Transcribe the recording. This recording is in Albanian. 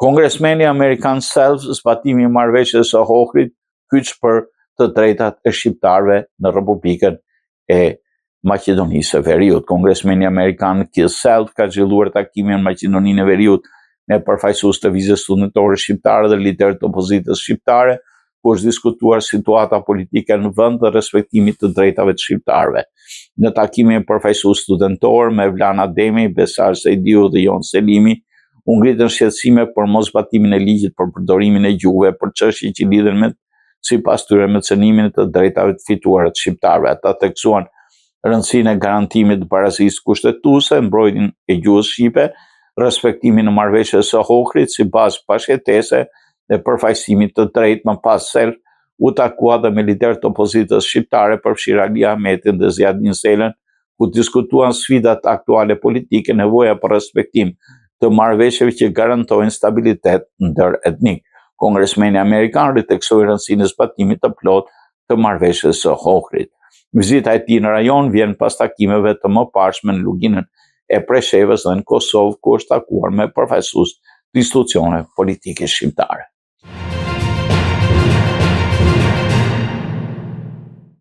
Kongresmeni Amerikan Self, zbatimi i marrëveshjes së Ohrit, kyç për të drejtat e shqiptarëve në Republikën e Maqedonisë së Veriut. Kongresmeni Amerikan Keith Self ka zhvilluar takimin në Maqedoninë e Veriut me përfaqësues të lëvizjes studentore shqiptare dhe liderët të opozitës shqiptare, ku është diskutuar situata politike në vend dhe respektimit të drejtave të shqiptarëve. Në takimin e përfaqësues studentor me Vlana Demi, Besar Sejdiu dhe Jon Selimi, u ngritën shqetësime për mosbatimin e ligjit për përdorimin e gjuhëve për çështje që lidhen me sipas tyre me cënimin të drejtave të fituara të shqiptarëve. Ata theksuan rëndësinë e garantimit të barazisë kushtetuese, mbrojtjen e gjuhës shqipe, respektimin e marrëveshjes së Ohrit si bazë pashkëtese dhe përfaqësimit të drejtë. Më pas Self u takua dhe me liderët të opozitës shqiptare, përfshirë Ali Ahmetin dhe Zjadin Selën, ku diskutuan sfidat aktuale politike, nevoja për respektim të marrëveshjeve që garantojnë stabilitet ndëretnik. Kongresmeni Amerikan riteksoi rëndësinë e zbatimit të plotë të marrëveshjes së Ohrit. Vizita e tij në rajon vjen pas takimeve të mëparshme në luginën e Preshevës dhe në Kosovë, ku është takuar me përfaqësues të institucioneve politike shqiptare.